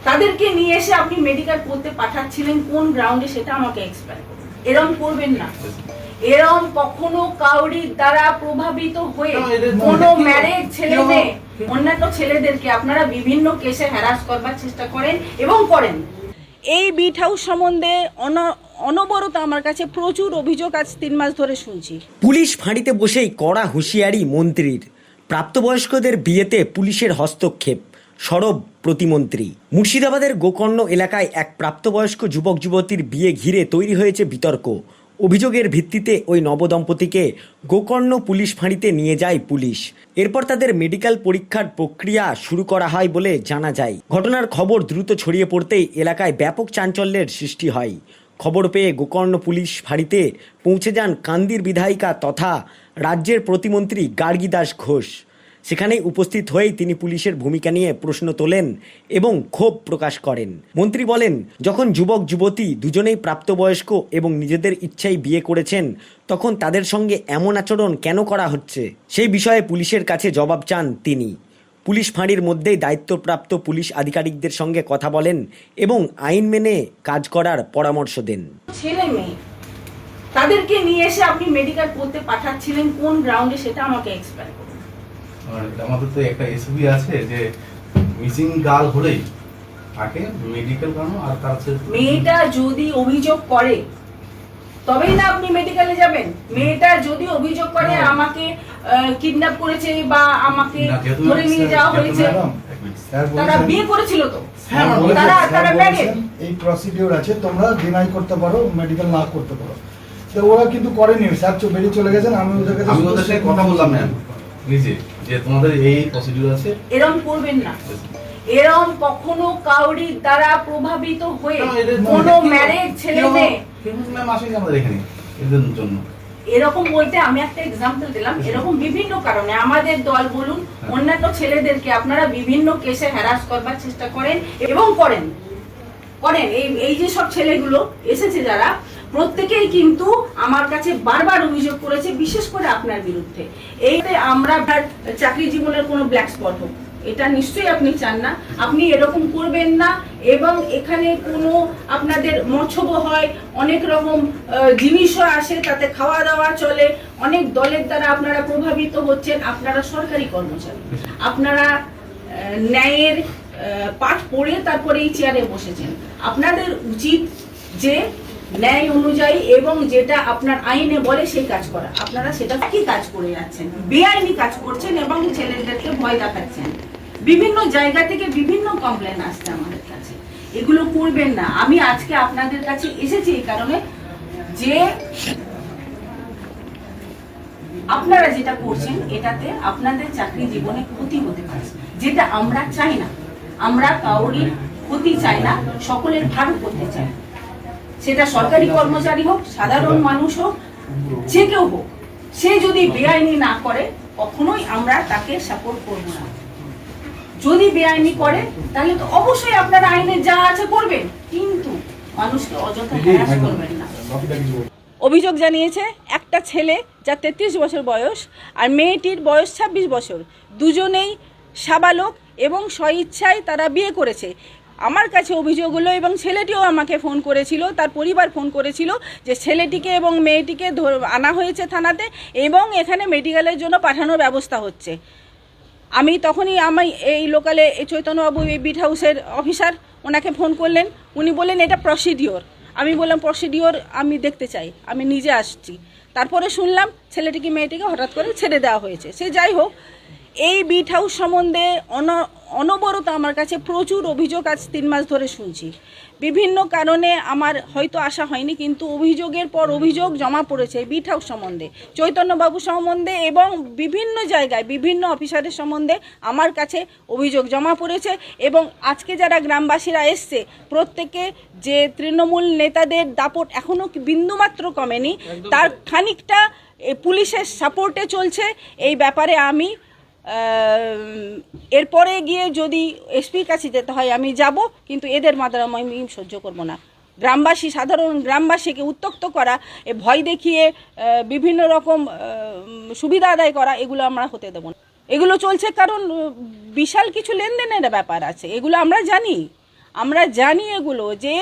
তাদেরকে নিয়ে এসে আপনি মেডিকেল করতে পাঠাচ্ছিলেন কোন গ্রাউন্ডে সেটা আমাকে এক্সপ্লেইন করুন। এরকম করবেন না, এরকম কখনো কাউরির দ্বারা প্রভাবিত হয়ে কোনো ম্যারেজ ছেলে মেয়ে অন্যান্য ছেলেদেরকে আপনারা বিভিন্ন কেসে হ্যারাস করবার চেষ্টা করেন এবং করেন। এই বিট হাউস সম্বন্ধে অনবরত আমার কাছে প্রচুর অভিযোগ আজ 3 মাস ধরে শুনছি। পুলিশ ফাঁড়িতে বসেই কড়া হুঁশিয়ারি মন্ত্রীর। প্রাপ্তবয়স্কদের বিয়েতে পুলিশের হস্তক্ষেপ, সরব প্রতিমন্ত্রী। মুর্শিদাবাদের গোকর্ণ এলাকায় এক প্রাপ্তবয়স্ক যুবক যুবতীর বিয়ে ঘিরে তৈরি হয়েছে বিতর্ক। অভিযোগের ভিত্তিতে ওই নবদম্পতিকে গোকর্ণ পুলিশ ফাঁড়িতে নিয়ে যায় পুলিশ। এরপর তাদের মেডিকেল পরীক্ষার প্রক্রিয়া শুরু করা হয় বলে জানা যায়। ঘটনার খবর দ্রুত ছড়িয়ে পড়তেই এলাকায় ব্যাপক চাঞ্চল্যের সৃষ্টি হয়। খবর পেয়ে গোকর্ণ পুলিশ ফাঁড়িতে পৌঁছে যান কান্দির বিধায়িকা তথা রাজ্যের প্রতিমন্ত্রী গার্গী দাস ঘোষ। সেখানেই উপস্থিত হয়েই তিনি পুলিশের ভূমিকা নিয়ে প্রশ্ন তোলেন এবং ক্ষোভ প্রকাশ করেন। মন্ত্রী বলেন, যখন যুবক যুবতী দুজনেই প্রাপ্তবয়স্ক এবং নিজেদের ইচ্ছায় বিয়ে করেছেন, তখন তাদের সঙ্গে এমন আচরণ কেন করা হচ্ছে সেই বিষয়ে পুলিশের কাছে জবাব চান তিনি। পুলিশ ফাঁড়ির মধ্যেই দায়িত্বপ্রাপ্ত পুলিশ আধিকারিকদের সঙ্গে কথা বলেন এবং আইন মেনে কাজ করার পরামর্শ দেন। ছেলে মেয়ে তাদেরকে নিয়ে এসে আপনি মেডিকেল করতে পাঠাচ্ছিলেন কোন গ্রাউন্ডে সেটা আমাকে এক্সপ্লেইন করুন। আমাদের তো একটা এসবি আছে যে মিসিং গার্ল হলেই তাকে মেডিকেল করানো, আর তার মেয়েটা যদি অভিযোগ করে তবেই না আপনি মেডিকেলে যাবেন। মেয়েটা যদি অভিযোগ করে আমাকে কিডন্যাপ করেছে বা আমাকে ধরে নিয়ে যাওয়া হয়েছে, তারা বিয়ে করেছিল তো, তারা ম্যারেড। এই প্রসিডিউর আছে, তোমরা ডিনাই করতে পারো, মেডিকেল না করতে পারো। তো ওরা কিন্তু করেনি, স্যার বেরিয়ে চলে গেছেন। আমি ওদের সাথে কথা বললাম ম্যাম নিজে যে তোমাদের এই প্রসিডিউর আছে, এরকম করবেন না। এরকম কখনো কাউরির দ্বারা প্রভাবিত হয়ে কোনো ম্যারেজ ছেলে মেয়ে ম্যাম আসেনি আমাদের এখানে এদের জন্য। এরকম বলতে আমি একটা এক্সাম্পল দিলাম। এরকম বিভিন্ন কারণে আমাদের দল বলুন অন্যান্য ছেলেদেরকে আপনারা বিভিন্ন কেসে হ্যারাস করবার চেষ্টা করেন এবং করেন। এই যে সব ছেলেগুলো এসেছে যারা, প্রত্যেকেই কিন্তু আমার কাছে বারবার অভিযোগ করেছে, বিশেষ করে আপনার বিরুদ্ধে। এইতে আমরা চাকরি জীবনের কোনো ব্ল্যাক স্পট হোক, এটা নিশ্চয়ই আপনি চান না। আপনি এরকম করবেন না। এবং এখানে কোনো আপনাদের মৎস্যব হয়, অনেক রকম জিনিসও আসে, তাতে খাওয়া দাওয়া চলে, অনেক দলের দ্বারা আপনারা প্রভাবিত হচ্ছেন। আপনারা সরকারি কর্মচারী, আপনারা ন্যায়ের পাঠ পড়ে তারপরে এই চেয়ারে বসেছেন। আপনাদের উচিত যে ন্যায় অনুযায়ী এবং যেটা আপনার আইনে বলে সেই কাজ করা। আপনারা সেটা কি কাজ করে যাচ্ছেন? বেআইনি কাজ করছেন এবং ছেলেদেরকে ভয় দেখাচ্ছেন। বিভিন্ন জায়গা থেকে বিভিন্ন কমপ্লেন আসছে আমাদের কাছে। এগুলো করবেন না। আমি আজকে আপনাদের কাছে এসেছি এই কারণে যে আপনারা যেটা করছেন এটাতে আপনাদের চাকরি জীবনে ক্ষতি হতে পারে, যেটা আমরা চাই না। আমরা কাউরির ক্ষতি চাই না, সকলের ভালো করতে চাই। সেটা সরকারি কর্মচারী হোক, সাধারণ মানুষ হোক, যে কেউ হোক, সে যদি বেআইনি না করে কখনোই আমরা তাকে সাপোর্ট করব না। যদি বেআইনি করে তাহলে তো অবশ্যই আপনারা আইনে যা আছে করবেন, কিন্তু মানুষকে অযথা হ্যারাস করবেন না। অভিযোগ জানিয়েছে একটা ছেলে যার 33 বছর বয়স আর মেয়েটির বয়স 26 বছর, দুজনেই সাবালক এবং স্বইচ্ছায় তারা বিয়ে করেছে। আমার কাছে অভিযোগ হলো এবং ছেলেটিও আমাকে ফোন করেছিল, তার পরিবার ফোন করেছিল যে ছেলেটিকে এবং মেয়েটিকে আনা হয়েছে থানাতে এবং এখানে মেডিকেলের জন্য পাঠানোর ব্যবস্থা হচ্ছে। আমি তখনই এই লোকালে চৈতন্যবাবু এই বিট হাউসের অফিসার, ওনাকে ফোন করলেন। উনি বললেন এটা প্রসিডিওর। আমি বললাম প্রসিডিওর আমি দেখতে চাই, আমি নিজে আসছি। তারপরে শুনলাম ছেলেটিকে মেয়েটিকে হঠাৎ করে ছেড়ে দেওয়া হয়েছে। সে যাই হোক, এই বিট হাউস সম্বন্ধে অনবরত আমার কাছে প্রচুর অভিযোগ আজ 3 মাস ধরে শুনছি। বিভিন্ন কারণে আমার হয়তো আসা হয়নি, কিন্তু অভিযোগের পর অভিযোগ জমা পড়েছে বিট হাউস সম্বন্ধে, চৈতন্যবাবু সম্বন্ধে এবং বিভিন্ন জায়গায় বিভিন্ন অফিসারের সম্বন্ধে আমার কাছে অভিযোগ জমা পড়েছে। এবং আজকে যারা গ্রামবাসীরা এসছে, প্রত্যেকে যে তৃণমূল নেতাদের দাপট এখনও বিন্দুমাত্র কমেনি, তার খানিকটা পুলিশের সাপোর্টে চলছে। এই ব্যাপারে আমি এরপরে গিয়ে যদি এসপির কাছে যেতে হয় আমি যাব, কিন্তু এদের মাধ্যমে আমি সহ্য করব না। গ্রামবাসী, সাধারণ গ্রামবাসীকে উত্ত্যক্ত করা, ভয় দেখিয়ে বিভিন্ন রকম সুবিধা আদায় করা, এগুলো আমরা হতে দেব না। এগুলো চলছে কারণ বিশাল কিছু লেনদেনের ব্যাপার আছে, এগুলো আমরা জানি। আমরা জানি এগুলো যে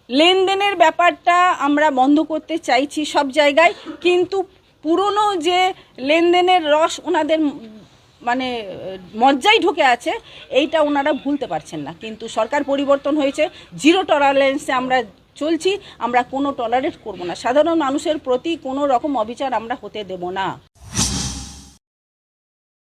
লেনদেনের ব্যাপারটা আমরা বন্ধ করতে চাইছি সব জায়গায়, কিন্তু পুরনো যে লেনদেনের রস ওনাদের মানে মজ্জায় ঢুকে আছে এইটা ওনারা ভুলতে পারছেন না। কিন্তু সরকার পরিবর্তন হয়েছে, জিরো টলারেন্সে আমরা চলছি, আমরা কোনো টলারেট করব না, সাধারণ মানুষের প্রতি কোনো রকম অবিচার আমরা হতে দেব না।